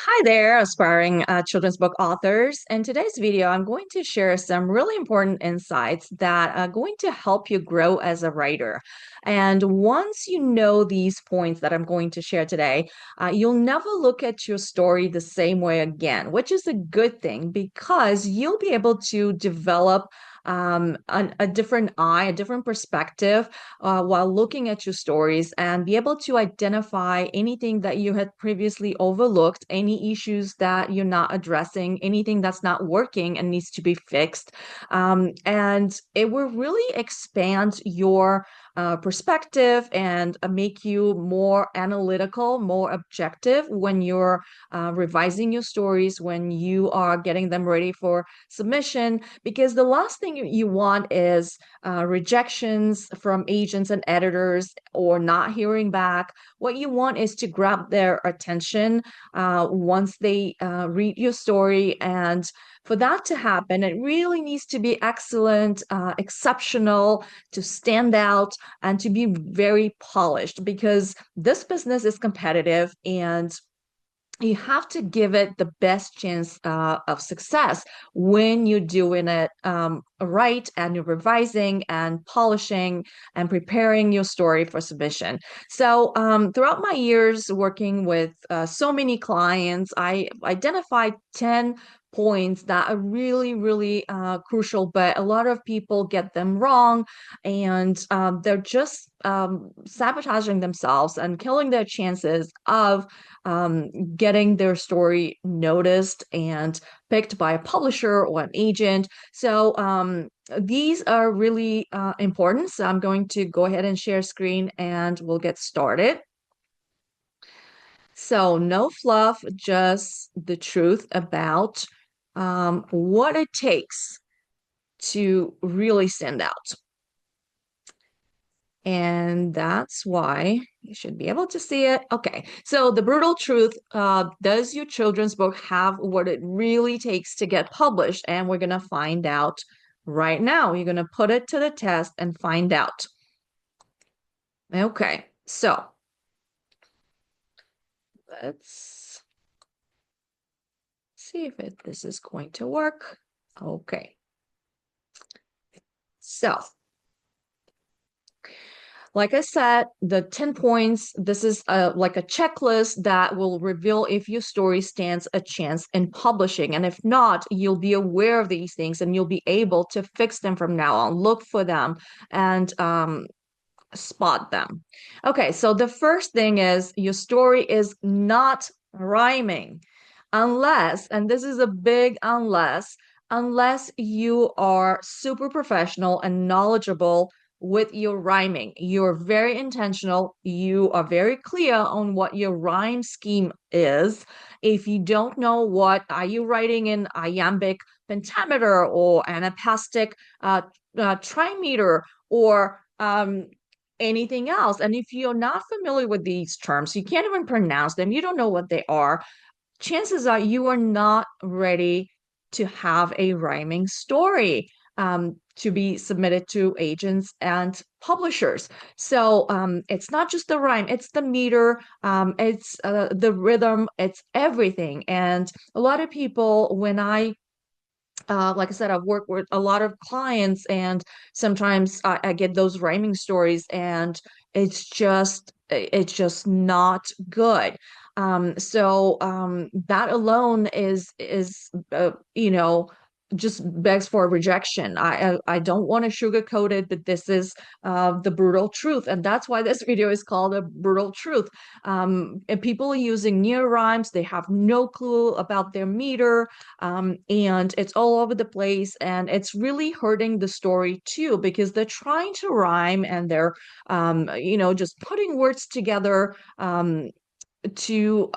Hi there, aspiring children's book authors. In today's video, I'm going to share some really important insights that are going to help you grow as a writer. And once you know these points that I'm going to share today, you'll never look at your story the same way again, which is a good thing because you'll be able to develop a different eye, a different perspective while looking at your stories and be able to identify anything that you had previously overlooked, any issues that you're not addressing, anything that's not working and needs to be fixed. And it will really expand your perspective and make you more analytical, more objective when you're revising your stories, when you are getting them ready for submission. Because the last thing you want is rejections from agents and editors or not hearing back. What you want is to grab their attention once they read your story. And for that to happen, it really needs to be excellent, exceptional, to stand out, and to be very polished because this business is competitive and you have to give it the best chance of success when you're doing it right and you're revising and polishing and preparing your story for submission. So, throughout my years working with so many clients, I identified 10 points that are really, really crucial, but a lot of people get them wrong and they're just sabotaging themselves and killing their chances of getting their story noticed and picked by a publisher or an agent. So these are really important. So I'm going to go ahead and share screen and we'll get started. So no fluff, just the truth about what it takes to really stand out. And that's why you should be able to see it. Okay, so the brutal truth, does your children's book have what it really takes to get published? And we're going to find out right now. You're going to put it to the test and find out. Okay, so let's see if this is going to work. Okay, so like I said, the 10 points, this is like a checklist that will reveal if your story stands a chance in publishing. And if not, you'll be aware of these things and you'll be able to fix them from now on. Look for them and spot them. Okay, so the first thing is your story is not rhyming unless, and this is a big unless you are super professional and knowledgeable with your rhyming. You're very intentional. You are very clear on what your rhyme scheme is. If you don't know what, are you writing in iambic pentameter or anapastic trimeter or anything else? And if you're not familiar with these terms, you can't even pronounce them, you don't know what they are, chances are you are not ready to have a rhyming story to be submitted to agents and publishers. So it's not just the rhyme, it's the meter, it's the rhythm, it's everything. And a lot of people, when like I said, I've worked with a lot of clients, and sometimes I get those rhyming stories, and it's just not good. So that alone is just begs for rejection. I don't want to sugarcoat it, but this is the brutal truth, and that's why this video is called a brutal truth. And people are using near rhymes; they have no clue about their meter, and it's all over the place, and it's really hurting the story too because they're trying to rhyme and they're just putting words together to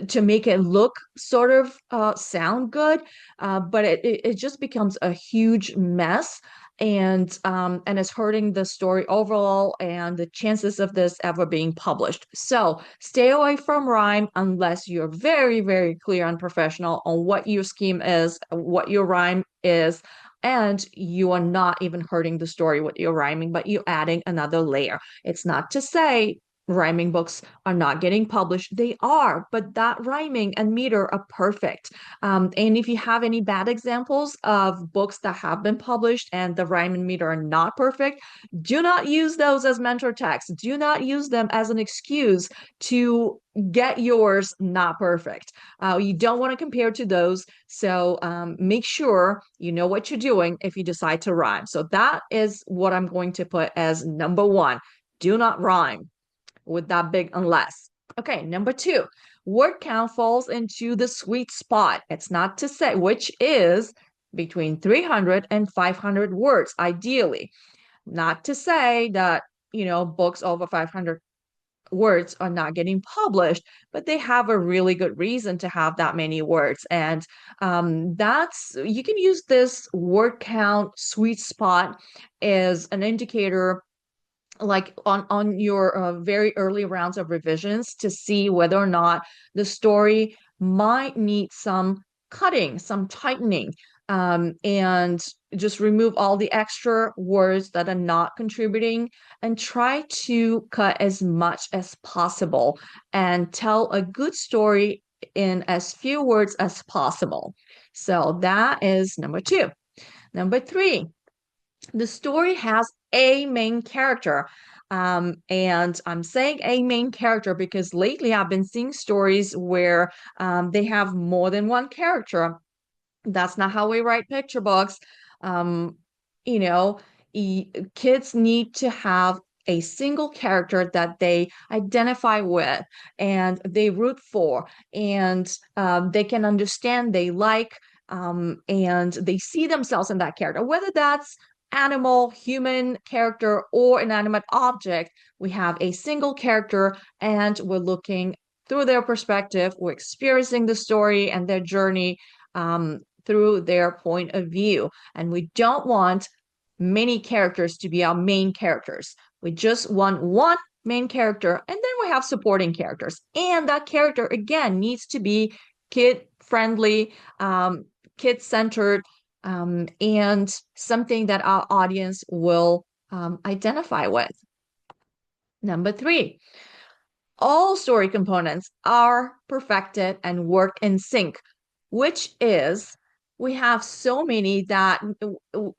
to make it look sort of sound good, but it just becomes a huge mess, and it's hurting the story overall and the chances of this ever being published. So stay away from rhyme unless you're very, very clear and professional on what your scheme is, what your rhyme is, and you are not even hurting the story with your rhyming, but you're adding another layer. It's not to say rhyming books are not getting published. They are, but that rhyming and meter are perfect. And if you have any bad examples of books that have been published and the rhyme and meter are not perfect, do not use those as mentor texts. Do not use them as an excuse to get yours not perfect. You don't want to compare to those. So make sure you know what you're doing if you decide to rhyme. So that is what I'm going to put as number one. Do not rhyme with that big unless. Okay, number two, word count falls into the sweet spot. It's not to say, which is between 300 and 500 words, ideally. Not to say that, books over 500 words are not getting published, but they have a really good reason to have that many words. And you can use this word count sweet spot as an indicator like on your very early rounds of revisions to see whether or not the story might need some cutting, some tightening, and just remove all the extra words that are not contributing and try to cut as much as possible and tell a good story in as few words as possible. So that is number two. Number three, the story has a main character. And I'm saying a main character because lately I've been seeing stories where they have more than one character. That's not how we write picture books. Um, you know, Kids need to have a single character that they identify with and they root for, and they can understand, they like, and they see themselves in that character, whether that's animal, human character, or inanimate object. We have a single character and we're looking through their perspective, we're experiencing the story and their journey through their point of view. And we don't want many characters to be our main characters. We just want one main character, and then we have supporting characters. And that character, again, needs to be kid friendly, kid centered, and something that our audience will identify with. Number three, all story components are perfected and work in sync, which is we have so many that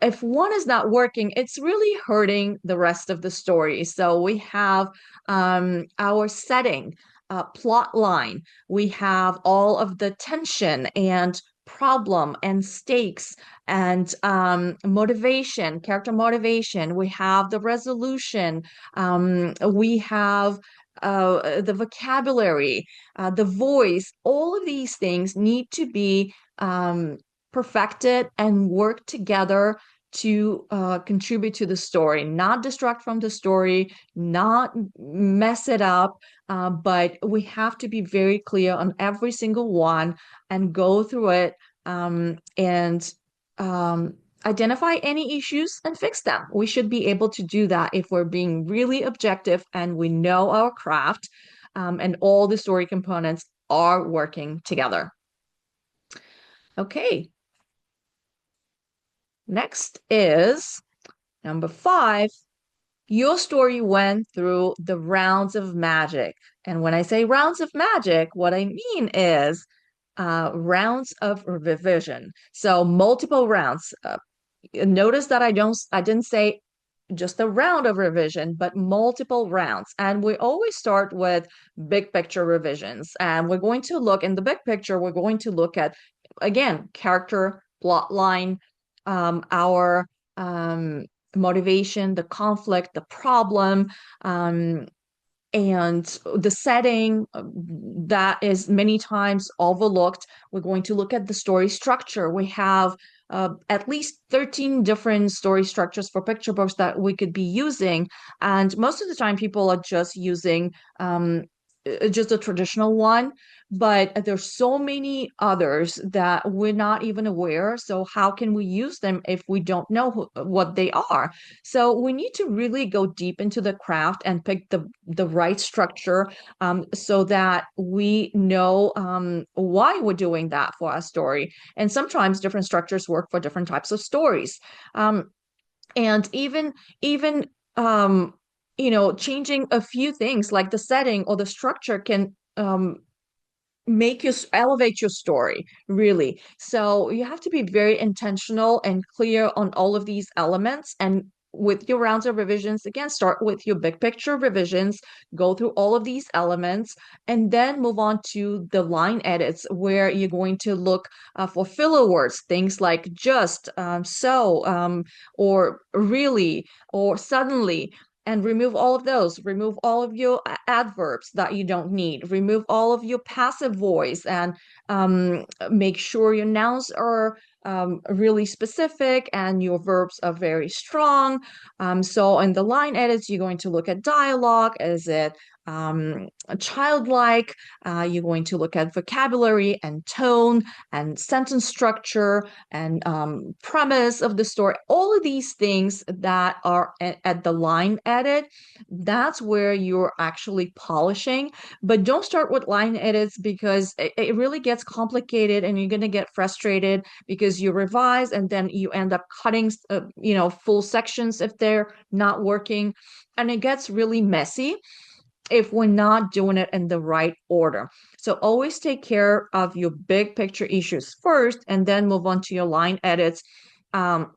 if one is not working, it's really hurting the rest of the story. So we have our setting, plot line, we have all of the tension and problem and stakes and motivation, character motivation. We have the resolution. We have the vocabulary, the voice. All of these things need to be perfected and work together to contribute to the story, not distract from the story, not mess it up. But we have to be very clear on every single one and go through it and identify any issues and fix them. We should be able to do that if we're being really objective and we know our craft, and all the story components are working together. Okay. Next is number five. Your story went through the rounds of magic. And when I say rounds of magic, what I mean is rounds of revision. So multiple rounds. Notice that I didn't say just a round of revision, but multiple rounds. And we always start with big picture revisions. And we're going to look in the big picture, we're going to look at, again, character, plot line, our motivation, the conflict, the problem, and the setting that is many times overlooked. We're going to look at the story structure. We have at least 13 different story structures for picture books that we could be using. And most of the time, people are just using just a traditional one, but there's so many others that we're not even aware. So how can we use them if we don't know what they are? So we need to really go deep into the craft and pick the right structure, so that we know why we're doing that for our story. And sometimes different structures work for different types of stories. And even um, changing a few things like the setting or the structure can make you elevate your story, really. So you have to be very intentional and clear on all of these elements. And with your rounds of revisions, again, start with your big picture revisions, go through all of these elements, and then move on to the line edits where you're going to look for filler words, things like just, or really, or suddenly, and remove all of those. Remove all of your adverbs that you don't need. Remove all of your passive voice, and make sure your nouns are really specific and your verbs are very strong. So in the line edits, you're going to look at dialogue. Is it childlike? You're going to look at vocabulary and tone and sentence structure and premise of the story. All of these things that are at the line edit, that's where you're actually polishing. But don't start with line edits because it really gets complicated and you're going to get frustrated because you revise and then you end up cutting, full sections if they're not working. And it gets really messy if we're not doing it in the right order. So always take care of your big picture issues first and then move on to your line edits. Um,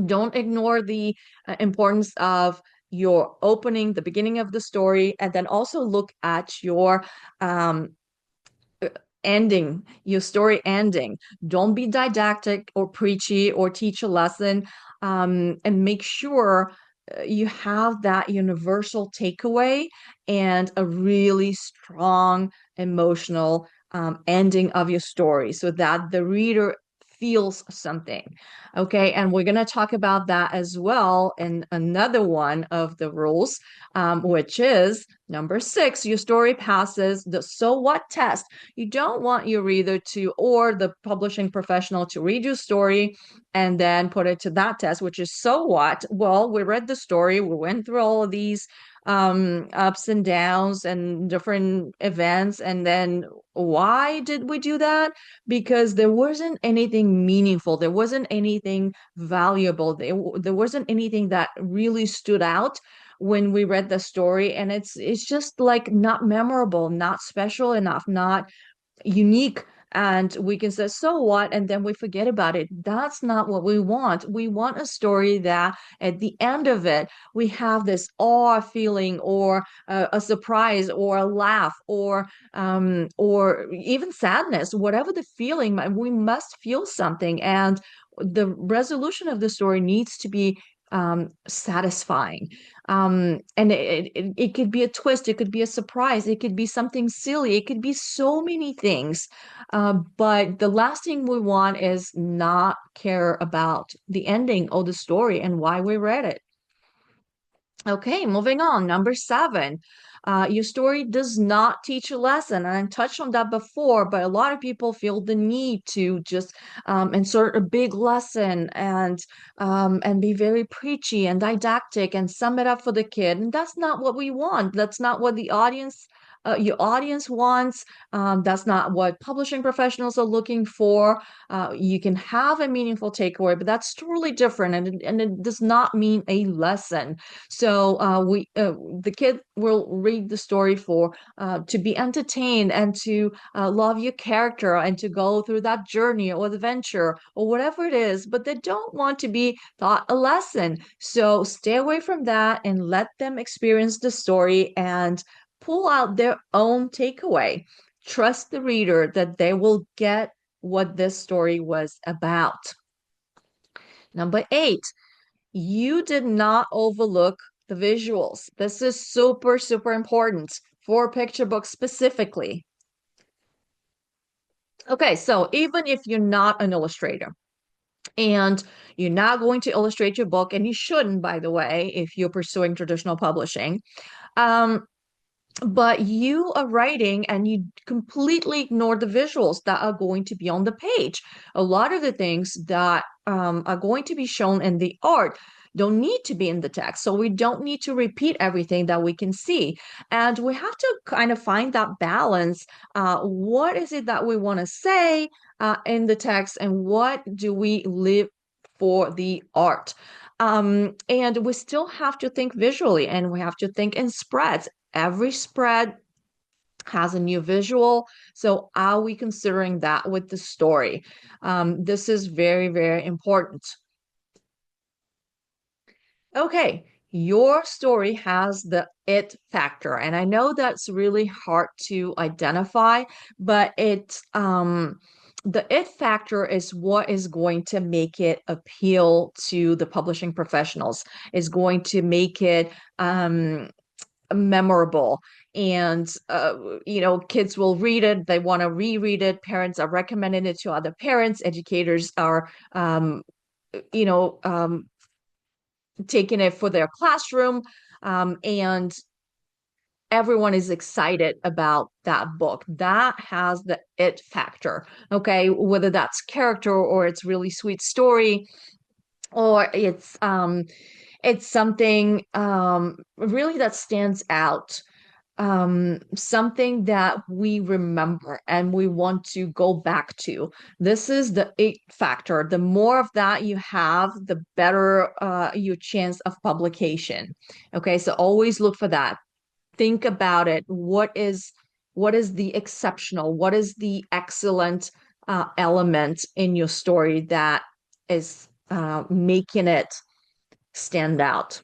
don't ignore the importance of your opening, the beginning of the story, and then also look at your ending, your story ending. Don't be didactic or preachy or teach a lesson, and make sure you have that universal takeaway and a really strong emotional ending of your story so that the reader feels something. Okay, and we're going to talk about that as well in another one of the rules, which is number 6. Your story passes the so what test. You don't want your reader to, or the publishing professional to read your story and then put it to that test, which is so what? Well, we read the story, we went through all of these ups and downs and different events, and then why did we do that? Because there wasn't anything meaningful, there wasn't anything valuable, there wasn't anything that really stood out when we read the story, and it's just like not memorable, not special enough, not unique. And we can say so what, and then we forget about it. That's not what we want. We want a story that at the end of it we have this awe feeling, or a surprise, or a laugh, or even sadness, whatever the feeling. We must feel something, and the resolution of the story needs to be satisfying. And it could be a twist, it could be a surprise, it could be something silly, it could be so many things. But the last thing we want is not care about the ending of the story and why we read it. Okay, moving on. Number 7, your story does not teach a lesson. And I touched on that before, but a lot of people feel the need to just insert a big lesson and be very preachy and didactic and sum it up for the kid. And that's not what we want. That's not what your audience wants. That's not what publishing professionals are looking for. You can have a meaningful takeaway, but that's totally different, and it does not mean a lesson. So the kid will read the story for to be entertained and to love your character and to go through that journey or adventure or whatever it is, but they don't want to be taught a lesson. So stay away from that and let them experience the story and pull out their own takeaway. Trust the reader that they will get what this story was about. Number 8, you did not overlook the visuals. This is super, super important for picture books specifically. Okay, so even if you're not an illustrator and you're not going to illustrate your book, and you shouldn't, by the way, if you're pursuing traditional publishing, but you are writing and you completely ignore the visuals that are going to be on the page. A lot of the things that are going to be shown in the art don't need to be in the text. So we don't need to repeat everything that we can see. And we have to kind of find that balance. What is it that we want to say in the text, and what do we live for the art? And we still have to think visually and we have to think in spreads. Every spread has a new visual. So are we considering that with the story? This is very, very important. Okay, your story has the it factor, and I know that's really hard to identify, but the it factor is what is going to make it appeal to the publishing professionals, is going to make it memorable. And kids will read it, they want to reread it, parents are recommending it to other parents, educators are you know um, taking it for their classroom, and everyone is excited about that book. That has the it factor, okay? Whether that's character or it's really sweet story or it's something really that stands out, something that we remember and we want to go back to. This is the it factor. The more of that you have, the better your chance of publication. Okay, so always look for that. Think about it. What is the exceptional? What is the excellent element in your story that is making it stand out?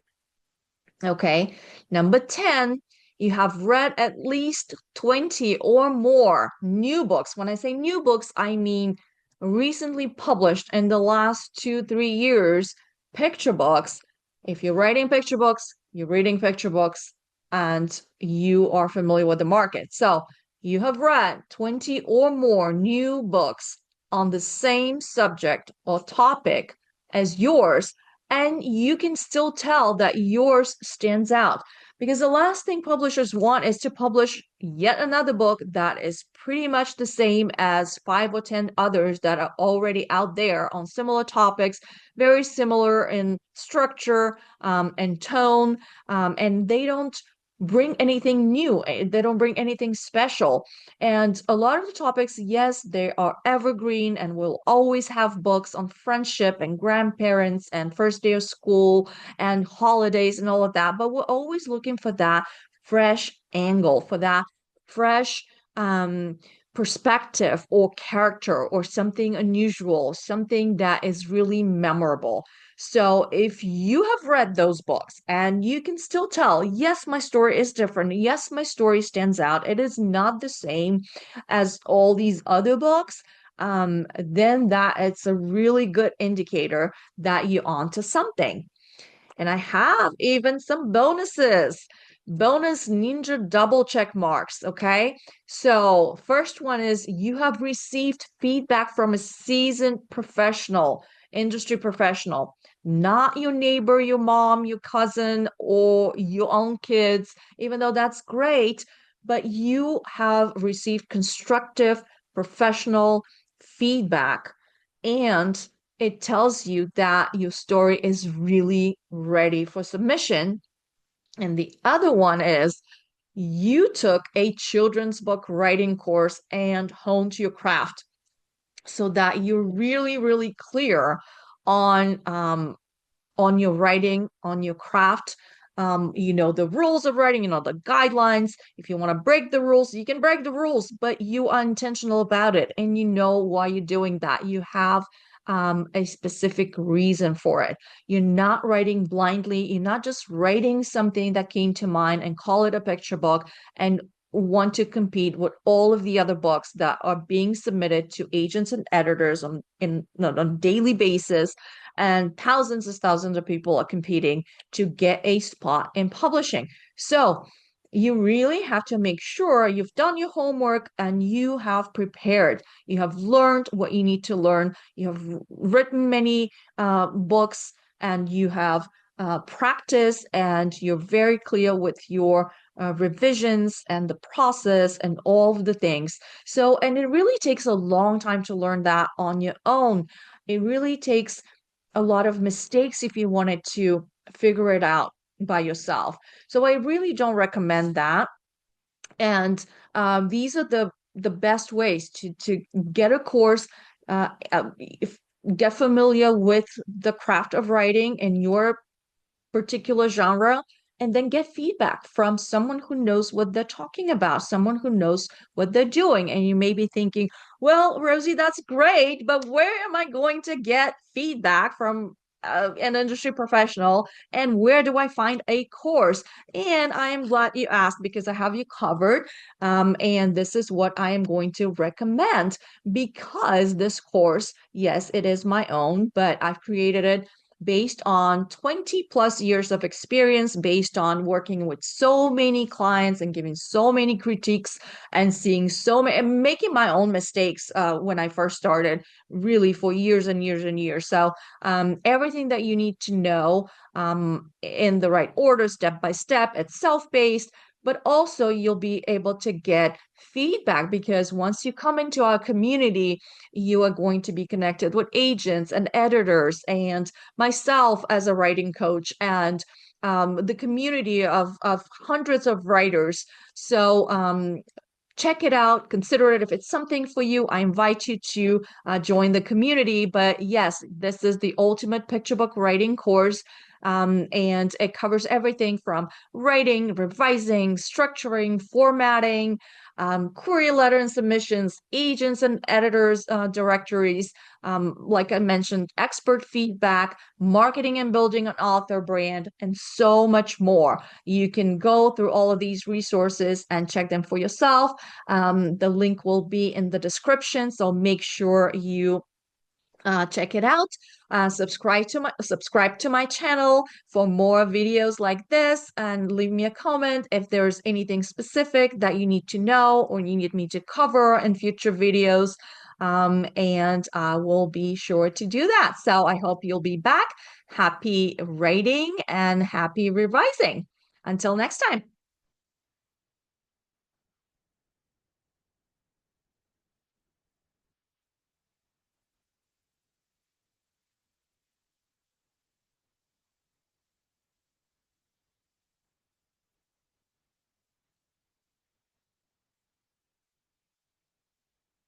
Okay. Number 10, you have read at least 20 or more new books. When I say new books, I mean recently published in the last 2, 3 years, picture books. If you're writing picture books, you're reading picture books, and you are familiar with the market. So you have read 20 or more new books on the same subject or topic as yours, and you can still tell that yours stands out, because the last thing publishers want is to publish yet another book that is pretty much the same as 5 or 10 others that are already out there on similar topics, very similar in structure, and tone, and they don't bring anything new. They don't bring anything special. And a lot of the topics, yes, they are evergreen and we'll always have books on friendship and grandparents and first day of school and holidays and all of that. But we're always looking for that fresh angle, for that fresh perspective or character or something unusual, something that is really memorable. So if you have read those books and you can still tell, yes, my story is different. Yes, my story stands out. It is not the same as all these other books. Then that it's a really good indicator that you're onto something. And I have even some bonuses. Bonus ninja double check marks. Okay. So, first one is you have received feedback from a seasoned professional, industry professional, not your neighbor, your mom, your cousin, or your own kids, even though that's great. But you have received constructive professional feedback, and it tells you that your story is really ready for submission. And the other one is you took a children's book writing course and honed your craft so that you're really, really clear on your writing, on your craft. You know the rules of writing, you know the guidelines. If you want to break the rules, you can break the rules, but you are intentional about it and you know why you're doing that. You have a specific reason for it. You're not writing blindly. You're not just writing something that came to mind and call it a picture book and want to compete with all of the other books that are being submitted to agents and editors on a daily basis, and thousands of people are competing to get a spot in publishing. So you really have to make sure you've done your homework and you have prepared. You have learned what you need to learn. You have written many books, and you have practiced, and you're very clear with your revisions and the process and all of the things. So, and it really takes a long time to learn that on your own. It really takes a lot of mistakes if you wanted to figure it out by yourself. So I really don't recommend that. And these are the best ways to get a course. If get familiar with the craft of writing in your particular genre, and then get feedback from someone who knows what they're talking about, someone who knows what they're doing. And you may be thinking, well, Rosie, that's great, but where am I going to get feedback from an industry professional? And where do I find a course? And I am glad you asked because I have you covered. And this is what I am going to recommend because this course, yes, it is my own, but I've created it based on 20 plus years of experience, based on working with so many clients and giving so many critiques and seeing so many and making my own mistakes when I first started, really for years and years and years. So everything that you need to know in the right order, step by step, it's self-paced, but also you'll be able to get feedback because once you come into our community, you are going to be connected with agents and editors and myself as a writing coach and the community of hundreds of writers. So check it out, consider it if it's something for you. I invite you to join the community. But yes, this is the ultimate picture book writing course. And it covers everything from writing, revising, structuring, formatting, query letter and submissions, agents and editors directories, like I mentioned, expert feedback, marketing and building an author brand, and so much more. You can go through all of these resources and check them for yourself. The link will be in the description, so make sure you check it out. Subscribe to my channel for more videos like this, and leave me a comment if there's anything specific that you need to know or you need me to cover in future videos. And I will be sure to do that. So I hope you'll be back. Happy writing and happy revising. Until next time.